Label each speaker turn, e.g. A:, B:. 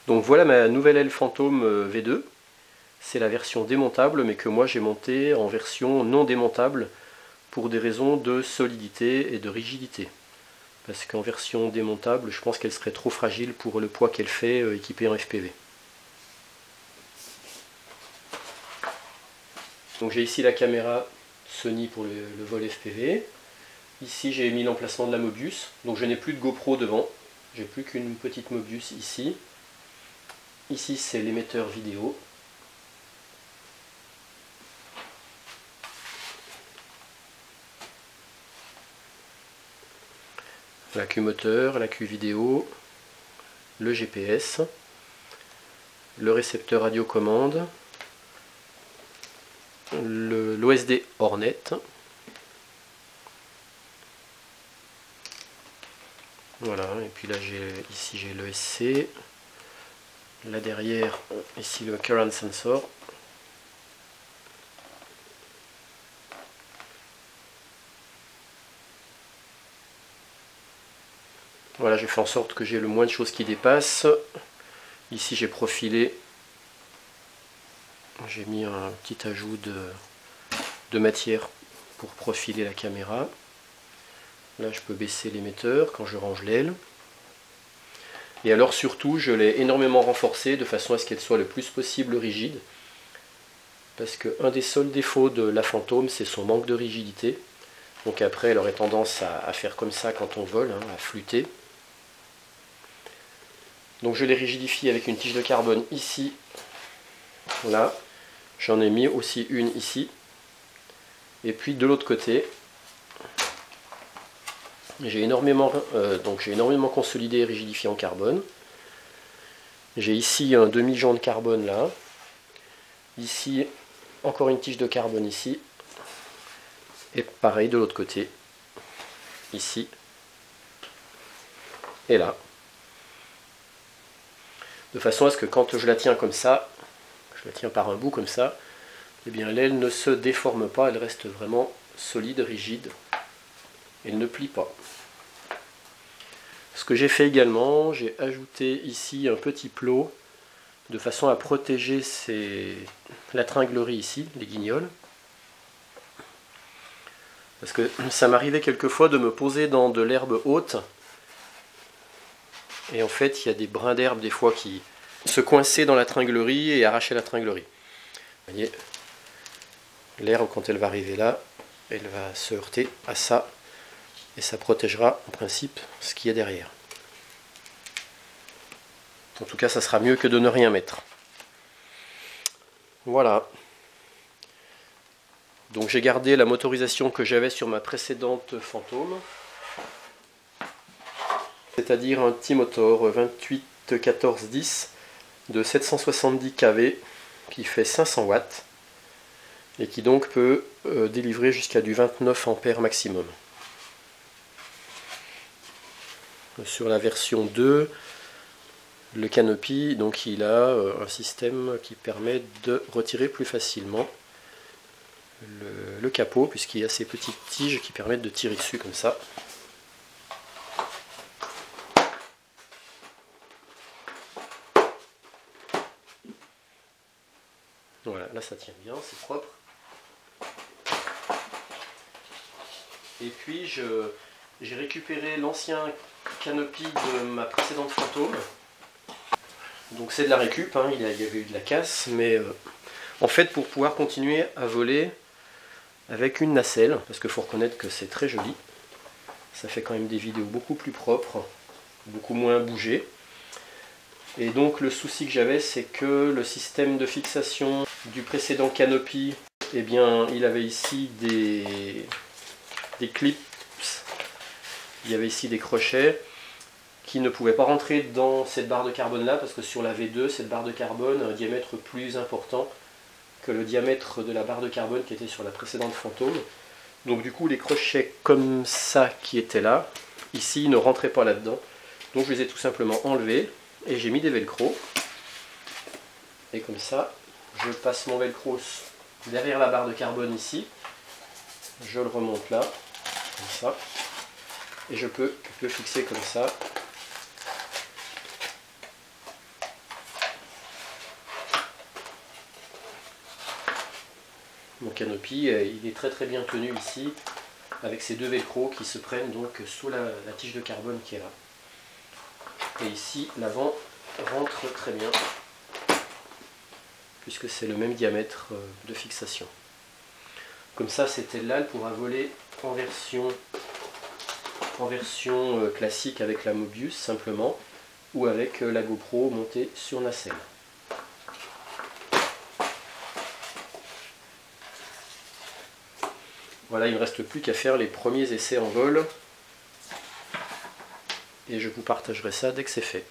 A: Donc voilà ma nouvelle aile fantôme V2. C'est la version démontable, mais que moi j'ai montée en version non démontable pour des raisons de solidité et de rigidité. Parce qu'en version démontable, je pense qu'elle serait trop fragile pour le poids qu'elle fait équipée en FPV. Donc j'ai ici la caméra Sony pour le vol FPV. Ici j'ai mis l'emplacement de la Mobius. Donc je n'ai plus de GoPro devant. J'ai plus qu'une petite Mobius ici. Ici c'est l'émetteur vidéo. L'accu moteur, l'accu vidéo, le GPS, le récepteur radiocommande, l'OSD Hornet, voilà, et puis là ici j'ai l'ESC, là derrière ici le current sensor. Voilà, j'ai fait en sorte que j'ai le moins de choses qui dépassent. Ici j'ai profilé, j'ai mis un petit ajout de matière pour profiler la caméra. Là je peux baisser l'émetteur quand je range l'aile. Et alors surtout je l'ai énormément renforcé de façon à ce qu'elle soit le plus possible rigide. Parce qu'un des seuls défauts de la Fantôme c'est son manque de rigidité. Donc après elle aurait tendance à faire comme ça quand on vole, hein, à flûter. Donc je les rigidifie avec une tige de carbone ici, là, j'en ai mis aussi une ici, et puis de l'autre côté, j'ai énormément consolidé et rigidifié en carbone. J'ai ici un demi-jon de carbone là, ici encore une tige de carbone ici, et pareil de l'autre côté, ici et là. De façon à ce que quand je la tiens comme ça, je la tiens par un bout comme ça, eh bien l'aile ne se déforme pas, elle reste vraiment solide, rigide, elle ne plie pas. Ce que j'ai fait également, j'ai ajouté ici un petit plot de façon à protéger la tringlerie ici, les guignols. Parce que ça m'arrivait quelquefois de me poser dans de l'herbe haute. Et en fait, il y a des brins d'herbe des fois qui se coinçaient dans la tringlerie et arrachaient la tringlerie. Vous voyez, l'herbe, quand elle va arriver là, elle va se heurter à ça. Et ça protégera en principe ce qu'il y a derrière. En tout cas, ça sera mieux que de ne rien mettre. Voilà. Donc j'ai gardé la motorisation que j'avais sur ma précédente Fantôme. C'est-à-dire un T-Motor 281410 de 770 kV qui fait 500 watts et qui donc peut délivrer jusqu'à du 29 ampères maximum. Sur la version 2, le Canopy, donc il a un système qui permet de retirer plus facilement le capot, puisqu'il y a ces petites tiges qui permettent de tirer dessus comme ça. Voilà, là ça tient bien, c'est propre. Et puis j'ai récupéré l'ancien Canopy de ma précédente Fantôme. Donc c'est de la récup, hein, il y avait eu de la casse, mais en fait pour pouvoir continuer à voler avec une nacelle, parce qu'il faut reconnaître que c'est très joli, ça fait quand même des vidéos beaucoup plus propres, beaucoup moins bougées. Et donc le souci que j'avais, c'est que le système de fixation du précédent Canopy, eh bien il avait ici des clips, il y avait ici des crochets qui ne pouvaient pas rentrer dans cette barre de carbone là, parce que sur la V2, cette barre de carbone a un diamètre plus important que le diamètre de la barre de carbone qui était sur la précédente Fantôme. Donc du coup les crochets comme ça qui étaient là, ici ne rentraient pas là-dedans. Donc je les ai tout simplement enlevés et j'ai mis des velcro. Et comme ça, je passe mon velcro derrière la barre de carbone ici. Je le remonte là, comme ça. Et je peux le fixer comme ça. Mon canopy, il est très bien tenu ici, avec ces deux velcro qui se prennent donc sous la tige de carbone qui est là. Et ici, l'avant rentre très bien, puisque c'est le même diamètre de fixation. Comme ça, cette aile-là, elle pourra voler en version classique avec la Mobius simplement, ou avec la GoPro montée sur nacelle. Voilà, il ne me reste plus qu'à faire les premiers essais en vol, et je vous partagerai ça dès que c'est fait.